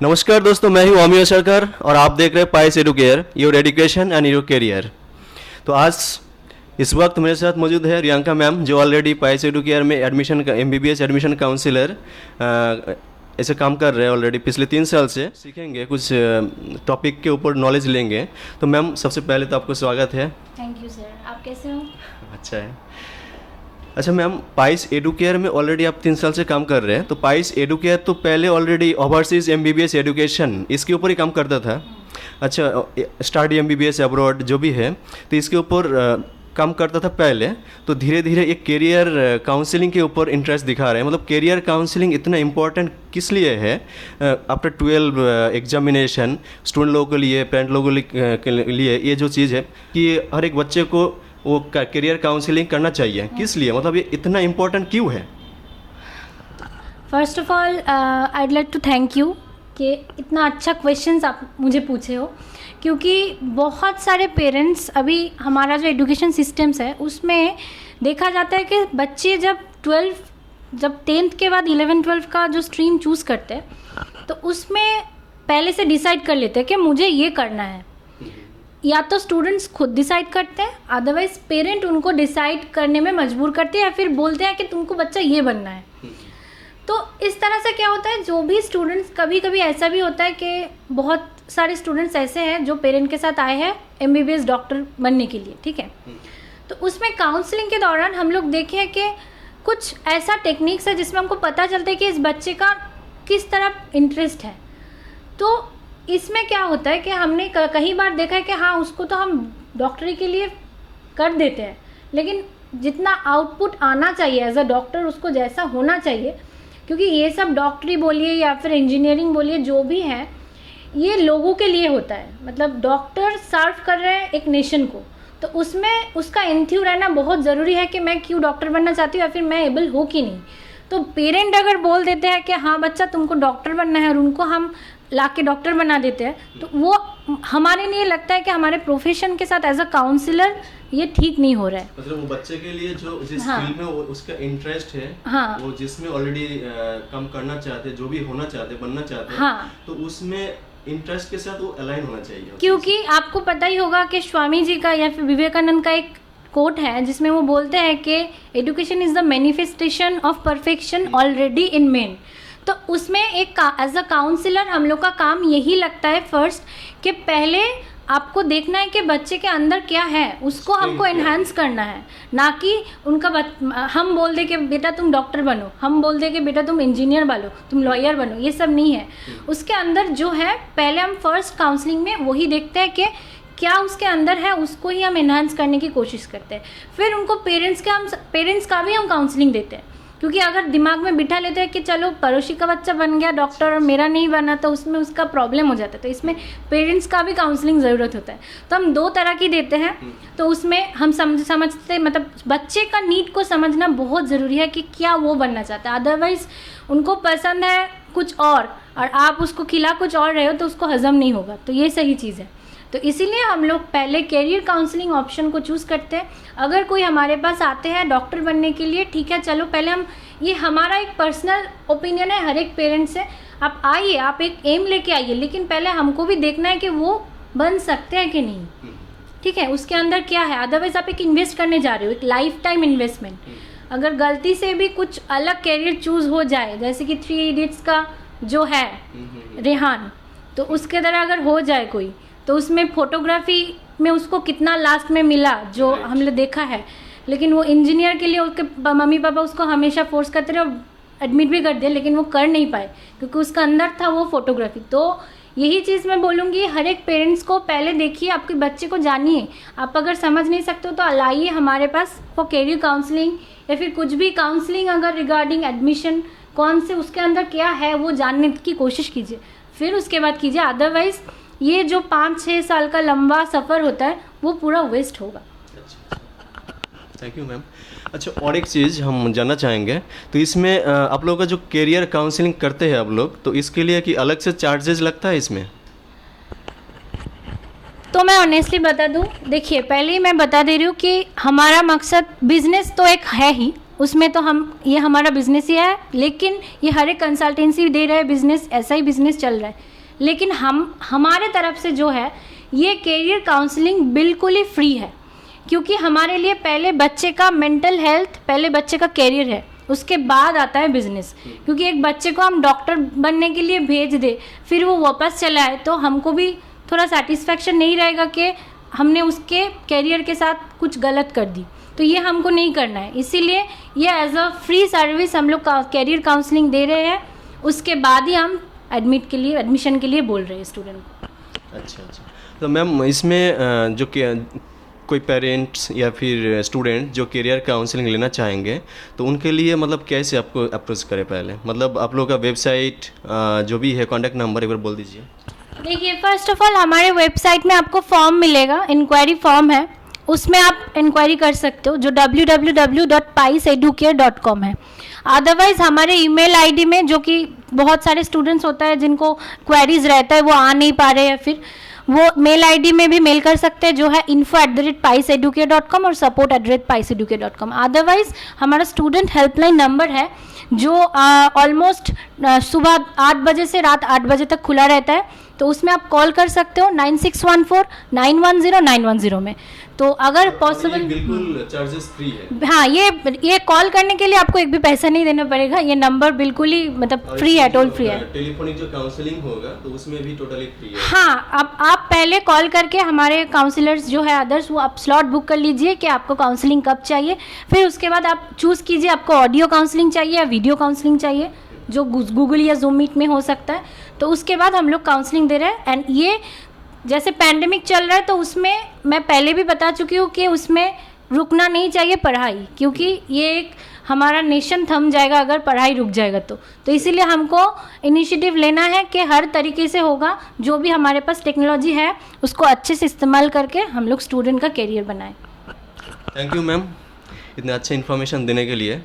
नमस्कार दोस्तों, मैं हूं अमिय सरकार और आप देख रहे हैं price Educare, your education and your career. तो आज इस वक्त मेरे साथ मौजूद है रियांका मैम, जो ऑलरेडी पाइस एडुकेयर में एडमिशन का MBBS एडमिशन काउंसिलर ऐसे काम कर रहे हैं ऑलरेडी पिछले 3 साल से। सीखेंगे कुछ टॉपिक के ऊपर नॉलेज लेंगे। तो मैम सबसे पहले तो आपको स्वागत है। Thank you sir. आप कैसे हो? अच्छा है। अच्छा मैम, पाइस एडुकेयर में ऑलरेडी आप 3 साल से काम कर रहे हैं। तो पाइस एडुकेयर तो पहले ऑलरेडी ओवरसीज MBBS एजुकेशन इसके ऊपर ही काम करता था। अच्छा, स्टडी MBBS अब्रॉड जो भी है, तो इसके ऊपर काम करता था पहले। तो धीरे धीरे एक करियर काउंसलिंग के ऊपर इंटरेस्ट दिखा रहे हैं। मतलब करियर काउंसलिंग इतना इम्पोर्टेंट किस लिए है? आफ्टर 12 एग्जामिनेशन स्टूडेंट लोगों के लिए, पेरेंट लोगों के लिए ये जो चीज़ है कि हर एक बच्चे को वो करियर काउंसलिंग करना चाहिए। किस लिए, मतलब ये इतना इम्पोर्टेंट क्यों है? First of all I would like to thank you कि इतना अच्छा क्वेश्चंस आप मुझे पूछे हो, क्योंकि बहुत सारे पेरेंट्स अभी हमारा जो एजुकेशन सिस्टम्स है उसमें देखा जाता है कि बच्चे जब 10th के बाद 11-12 का जो स्ट्रीम चूज़ करते हैं तो उसमें पहले से डिसाइड कर लेते हैं कि मुझे ये करना है। या तो स्टूडेंट्स खुद डिसाइड करते हैं, अदरवाइज पेरेंट उनको डिसाइड करने में मजबूर करते हैं या फिर बोलते हैं कि तुमको बच्चा ये बनना है। तो इस तरह से क्या होता है, जो भी स्टूडेंट्स, कभी कभी ऐसा भी होता है कि बहुत सारे स्टूडेंट्स ऐसे हैं जो पेरेंट के साथ आए हैं MBBS डॉक्टर बनने के लिए, ठीक है। तो उसमें काउंसलिंग के दौरान हम लोग देखे हैं कि कुछ ऐसा टेक्निक्स है जिसमें हमको पता चलता है कि इस बच्चे का किस तरफ इंटरेस्ट है। तो इसमें क्या होता है कि हमने कई बार देखा है कि हाँ, उसको तो हम डॉक्टरी के लिए कर देते हैं, लेकिन जितना आउटपुट आना चाहिए एज अ डॉक्टर, उसको जैसा होना चाहिए, क्योंकि ये सब डॉक्टरी बोलिए या फिर इंजीनियरिंग बोलिए, जो भी है ये लोगों के लिए होता है। मतलब डॉक्टर सर्व कर रहे हैं एक नेशन को, तो उसमें उसका एंथ्यू रहना बहुत ज़रूरी है कि मैं क्यों डॉक्टर बनना चाहती हूँ या फिर मैं एबल हो कि नहीं। तो पेरेंट अगर बोल देते हैं कि हाँ बच्चा तुमको डॉक्टर बनना है और उनको हम ला के डॉक्टर बना देते हैं, तो वो हमारे लिए लगता है कि हमारे प्रोफेशन के साथ एज अ काउंसलर ये ठीक नहीं हो रहा है। मतलब वो बच्चे के लिए जो जिस हाँ, फील्ड में उसका इंटरेस्ट है, हाँ, वो जिसमें ऑलरेडी काम करना चाहते, जो भी होना चाहते, बनना चाहते, हाँ, तो उसमें इंटरेस्ट के साथ वो अलाइन होना चाहिए। क्योंकि आपको पता ही होगा कि स्वामी जी का या फिर विवेकानंद का एक कोट है जिसमें वो बोलते हैं कि education is the manifestation of perfection already in man. तो उसमें एक एज अ काउंसलर हम लोग का काम यही लगता है फर्स्ट, कि पहले आपको देखना है कि बच्चे के अंदर क्या है, उसको हमको एनहांस करना है। ना कि उनका हम बोल दे कि बेटा तुम डॉक्टर बनो, हम बोल दे कि बेटा तुम इंजीनियर बनो, तुम लॉयर बनो, ये सब नहीं है। उसके अंदर जो है पहले हम फर्स्ट काउंसलिंग में वही देखते हैं कि क्या उसके अंदर है, उसको ही हम एनहांस करने की कोशिश करते हैं। फिर उनको पेरेंट्स का भी हम काउंसलिंग देते हैं, क्योंकि अगर दिमाग में बिठा लेते हैं कि चलो पड़ोसी का बच्चा बन गया डॉक्टर और मेरा नहीं बना, तो उसमें उसका प्रॉब्लम हो जाता है। तो इसमें पेरेंट्स का भी काउंसलिंग ज़रूरत होता है। तो हम 2 तरह की देते हैं। तो उसमें हम समझते, मतलब बच्चे का नीड को समझना बहुत ज़रूरी है कि क्या वो बनना चाहता है। अदरवाइज़ उनको पसंद है कुछ और आप उसको खिला कुछ और रहे हो तो उसको हज़म नहीं होगा। तो ये सही चीज़ है। तो इसीलिए हम लोग पहले कैरियर काउंसलिंग ऑप्शन को चूज़ करते हैं। अगर कोई हमारे पास आते हैं डॉक्टर बनने के लिए, ठीक है, चलो पहले हम, ये हमारा एक पर्सनल ओपिनियन है हर एक पेरेंट से, आप आइए, आप एक एम लेके आइए, लेकिन पहले हमको भी देखना है कि वो बन सकते हैं कि नहीं, ठीक है, उसके अंदर क्या है। अदरवाइज आप एक इन्वेस्ट करने जा रहे हो, एक लाइफ टाइम इन्वेस्टमेंट। अगर गलती से भी कुछ अलग कैरियर चूज़ हो जाए, जैसे कि 3 इडियट्स का जो है रेहान, तो उसके तरह अगर हो जाए कोई, तो उसमें फोटोग्राफी में उसको कितना लास्ट में मिला जो हमने देखा है, लेकिन वो इंजीनियर के लिए उसके मम्मी पापा उसको हमेशा फोर्स करते रहे और एडमिट भी कर दिया, लेकिन वो कर नहीं पाए क्योंकि उसका अंदर था वो फोटोग्राफी। तो यही चीज़ मैं बोलूँगी हर एक पेरेंट्स को, पहले देखिए, आपके बच्चे को जानिए। आप अगर समझ नहीं सकते हो तो लाइए हमारे पास फॉर कैरियर काउंसलिंग, या फिर कुछ भी काउंसलिंग अगर रिगार्डिंग एडमिशन कौन से उसके अंदर क्या है वो जानने की कोशिश कीजिए, फिर उसके बाद कीजिए। अदरवाइज़ ये जो 5-6 साल का लंबा सफ़र होता है वो पूरा वेस्ट होगा। Thank you ma'am. अच्छा, और एक चीज़ हम जानना चाहेंगे, तो इसमें आप लोगों का जो करियर काउंसलिंग करते हैं आप लोग, तो इसके लिए कि अलग से चार्जेस लगता है इसमें? तो मैं ऑनेस्टली बता दूं, देखिए पहले ही मैं बता दे रही हूँ कि हमारा मकसद बिजनेस तो एक है ही, उसमें तो हम ये हमारा बिजनेस ही है, लेकिन ये हर एक कंसल्टेंसी दे रहे हैं बिजनेस, ऐसा ही बिजनेस चल रहा है। लेकिन हमारे तरफ से जो है ये कैरियर काउंसलिंग बिल्कुल ही फ्री है, क्योंकि हमारे लिए पहले बच्चे का मेंटल हेल्थ, पहले बच्चे का कैरियर है, उसके बाद आता है बिजनेस। क्योंकि एक बच्चे को हम डॉक्टर बनने के लिए भेज दे, फिर वो वापस चला आए, तो हमको भी थोड़ा सेटिस्फेक्शन नहीं रहेगा कि हमने उसके कैरियर के साथ कुछ गलत कर दी। तो ये हमको नहीं करना है, इसीलिए ये एज अ फ्री सर्विस हम लोग कैरियर काउंसलिंग दे रहे हैं। उसके बाद ही हम एडमिशन के लिए बोल रहे हैं स्टूडेंट को। अच्छा अच्छा। तो मैम इसमें जो कि कोई पेरेंट्स या फिर स्टूडेंट जो करियर काउंसलिंग लेना चाहेंगे तो उनके लिए मतलब कैसे आपको अप्रोच करें पहले, मतलब आप लोगों का वेबसाइट जो भी है, कॉन्टैक्ट नंबर एक बार बोल दीजिए। देखिए, फर्स्ट ऑफ ऑल हमारे वेबसाइट में आपको फॉर्म मिलेगा, इंक्वायरी फॉर्म है, उसमें आप इंक्वायरी कर सकते हो जो www.paiseducare.com है। अदरवाइज हमारे ईमेल आईडी में, जो कि बहुत सारे स्टूडेंट्स होता है जिनको क्वेरीज रहता है, वो आ नहीं पा रहे, या फिर वो मेल आईडी में भी मेल कर सकते हैं जो है info@paiseducare.com और support@paiseducare.com। अदरवाइज हमारा स्टूडेंट हेल्पलाइन नंबर है जो ऑलमोस्ट सुबह 8 बजे से रात 8 बजे तक खुला रहता है, तो उसमें आप कॉल कर सकते हो 9614910910 में। तो अगर पॉसिबल, बिल्कुल चार्जेस फ्री है। हाँ, ये कॉल करने के लिए आपको एक भी पैसा नहीं देना पड़ेगा, ये नंबर बिल्कुल ही मतलब फ्री है, टोल फ्री है। टेलीफोनिक जो काउंसलिंग होगा तो उसमें भी टोटली फ्री है। हाँ, अब आप पहले कॉल करके हमारे काउंसलर्स जो है अदर्स, वो आप स्लॉट बुक कर लीजिए कि आपको काउंसलिंग कब चाहिए। फिर उसके बाद आप चूज़ कीजिए आपको ऑडियो काउंसलिंग चाहिए या वीडियो काउंसलिंग चाहिए, जो गूगल या जूम मीट में हो सकता है। तो उसके बाद हम लोग काउंसलिंग दे रहे हैं। एंड ये जैसे पैंडेमिक चल रहा है, तो उसमें मैं पहले भी बता चुकी हूँ कि उसमें रुकना नहीं चाहिए पढ़ाई, क्योंकि ये एक हमारा नेशन थम जाएगा अगर पढ़ाई रुक जाएगा तो इसीलिए हमको इनिशिएटिव लेना है कि हर तरीके से होगा, जो भी हमारे पास टेक्नोलॉजी है उसको अच्छे से इस्तेमाल करके हम लोग स्टूडेंट का कैरियर बनाएं। थैंक यू मैम इतना अच्छा इन्फॉर्मेशन देने के लिए।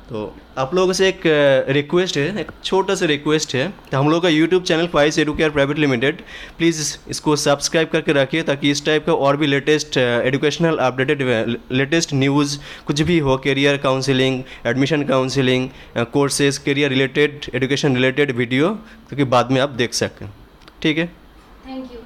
तो आप लोगों से एक रिक्वेस्ट है, एक छोटा सा रिक्वेस्ट है, तो हम लोग का YouTube channel price Educare private limited, please इसको सब्सक्राइब करके रखिए ताकि इस टाइप का और भी latest educational updated latest news कुछ भी हो, career counselling, admission counselling, courses, career related, education related video, क्योंकि बाद में आप देख सकें। ठीक है, थैंक यू।